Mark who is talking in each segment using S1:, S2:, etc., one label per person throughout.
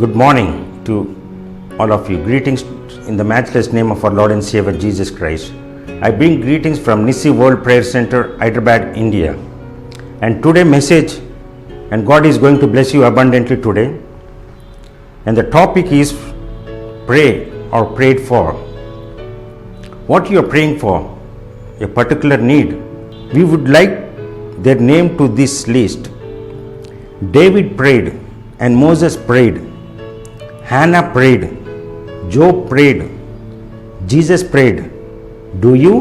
S1: Good morning to all of you. Greetings in the matchless name of our Lord and Savior Jesus Christ. I bring greetings from Nissi World Prayer Center, Hyderabad, India. And today message, and God is going to bless you abundantly today. And the topic is pray or prayed for. What you are praying for, a particular need. We would like their name to this list. David prayed and Moses prayed. Hannah prayed, Job prayed, Jesus prayed. Do you?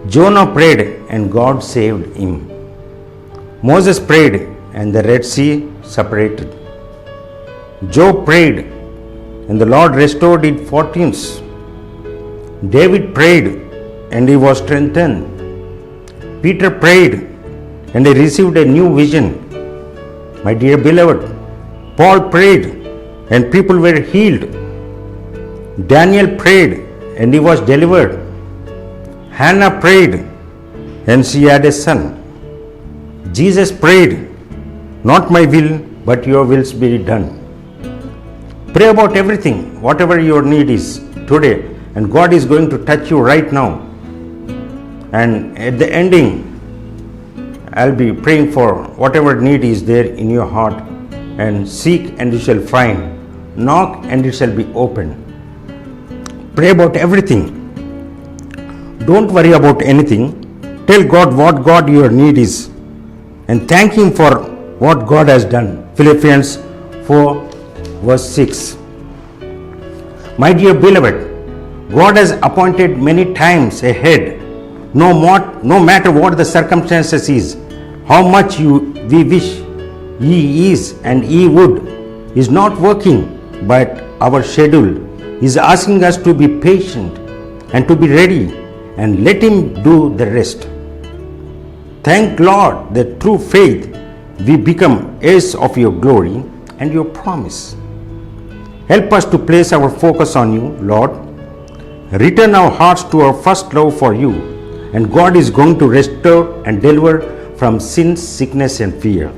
S1: Jonah prayed and God saved him. Moses prayed and the Red Sea separated. Job prayed and the Lord restored its fortunes. David prayed and he was strengthened. Peter prayed and he received a new vision. My dear beloved, Paul prayed and people were healed. Daniel prayed and he was delivered. Hannah prayed and she had a son. Jesus prayed, not my will but your will be done. Pray about everything, whatever your need is today, and God is going to touch you right now. And at the ending, I'll be praying for whatever need is there in your heart. And seek and you shall find. Knock and it shall be opened. Pray about everything. Don't worry about anything. Tell God what God your need is. And thank Him for what God has done. Philippians 4 verse 6. My dear beloved, God has appointed many times ahead. No matter what the circumstances is, how much we wish He is and He would, is not working, but our schedule is asking us to be patient and to be ready and let Him do the rest. Thank Lord that through faith we become heirs of your glory and your promise. Help us to place our focus on you, Lord. Return our hearts to our first love for you, and God is going to restore and deliver from sin, sickness and fear.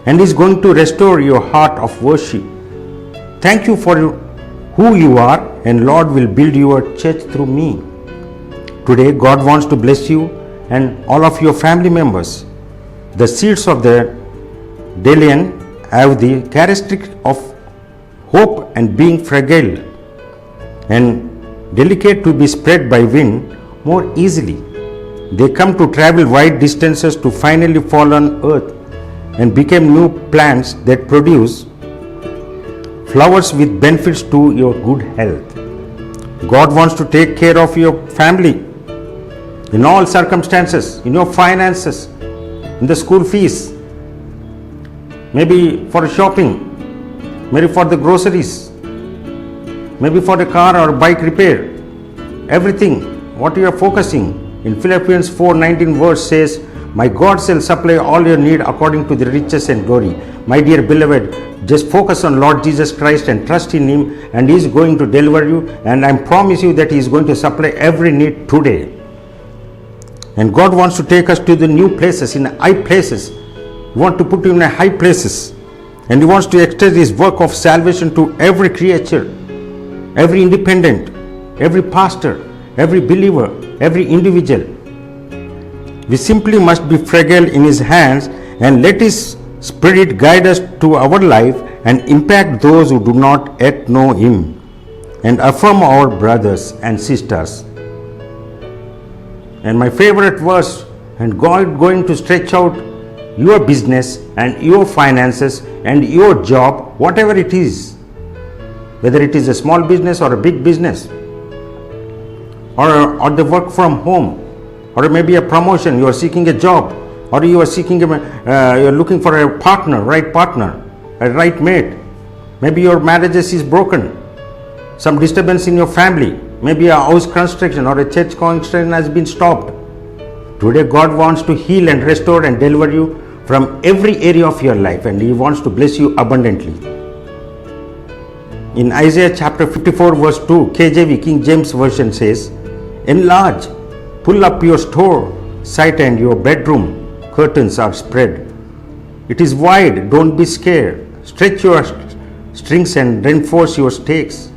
S1: And is going to restore your heart of worship. Thank you for who you are, and Lord will build your church through me. Today God wants to bless you and all of your family members. The seeds of the Delian have the characteristic of hope and being fragile and delicate to be spread by wind more easily. They come to travel wide distances to finally fall on earth and became new plants that produce flowers with benefits to your good health. God wants to take care of your family in all circumstances, in your finances, in the school fees, maybe for shopping, maybe for the groceries, maybe for the car or bike repair. Everything, what you are focusing. In Philippians 4:19 verse says, my God shall supply all your need according to the riches and glory. My dear beloved, just focus on Lord Jesus Christ and trust in Him, and He is going to deliver you, and I promise you that He is going to supply every need today. And God wants to take us to the new places, in high places. He wants to put you in high places, and He wants to extend His work of salvation to every creature, every independent, every pastor, every believer, every individual. We simply must be fragile in His hands and let His Spirit guide us to our life and impact those who do not yet know Him, and affirm our brothers and sisters. And my favorite verse, and God going to stretch out your business and your finances and your job, whatever it is, whether it is a small business or a big business, or the work from home, or maybe a promotion, you are seeking a job, or you are seeking you are looking for a partner, a right mate. Maybe your marriage is broken, some disturbance in your family, maybe a house construction or a church construction has been stopped. Today God wants to heal and restore and deliver you from every area of your life, and He wants to bless you abundantly. In Isaiah chapter 54 verse 2, KJV, King James Version says, enlarge, pull up your store sight and your bedroom curtains are spread. It is wide, don't be scared. stretch your strings and reinforce your stakes.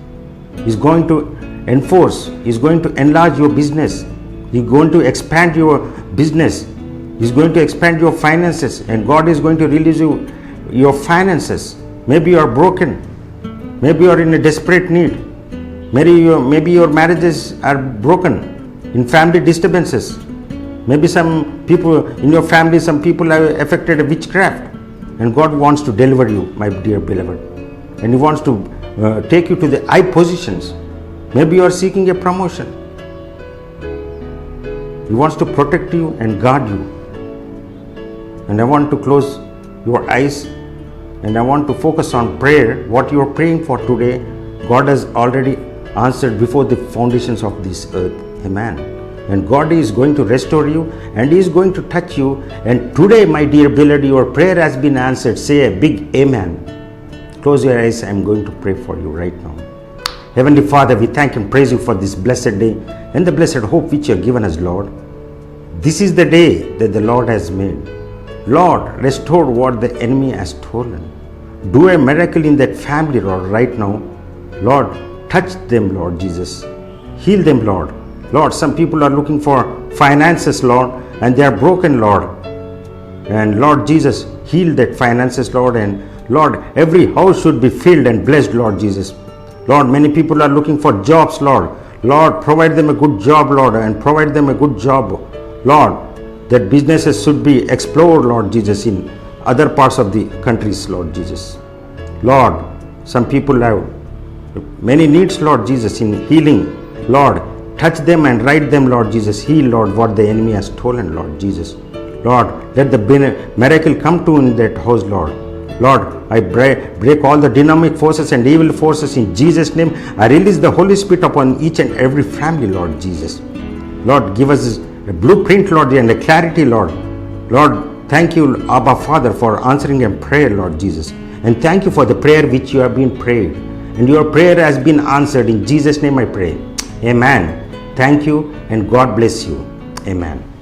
S1: He's going to enforce, He's going to enlarge your business. He's going to expand your business. He's going to expand your finances, and God is going to release you your finances. Maybe you are broken. Maybe you are in a desperate need. Maybe your marriages are broken in family disturbances. Maybe some people in your family, some people are affected by witchcraft, and God wants to deliver you, my dear beloved, and He wants to take you to the high positions. Maybe you are seeking a promotion. He wants to protect you and guard you. And I want to close your eyes, and I want to focus on prayer. What you are praying for today, God has already answered before the foundations of this earth. Amen. And God is going to restore you, and He is going to touch you. And today, my dear beloved, your prayer has been answered. Say a big amen. Close your eyes. I am going to pray for you right now. Heavenly Father, we thank and praise you for this blessed day and the blessed hope which you have given us, Lord. This is the day that the Lord has made. Lord, restore what the enemy has stolen. Do a miracle in that family, Lord, right now. Lord, touch them, Lord Jesus. Heal them, Lord. Lord, some people are looking for finances, Lord, and they are broken, Lord. And Lord Jesus, heal that finances, Lord. And Lord, every house should be filled and blessed, Lord Jesus. Lord, many people are looking for jobs, Lord. Lord, provide them a good job, Lord, and provide them a good job, Lord. That businesses should be explored, Lord Jesus, in other parts of the countries, Lord Jesus. Lord, some people have many needs, Lord Jesus, in healing. Lord, touch them and right them, Lord Jesus. Heal, Lord, what the enemy has stolen, Lord Jesus. Lord, let the miracle come to in that house, Lord. Lord, I break all the dynamic forces and evil forces in Jesus' name. I release the Holy Spirit upon each and every family, Lord Jesus. Lord, give us a blueprint, Lord, and a clarity, Lord. Lord, thank you, Abba Father, for answering a prayer, Lord Jesus. And thank you for the prayer which you have been prayed. And your prayer has been answered. In Jesus' name I pray. Amen. Thank you, and God bless you. Amen.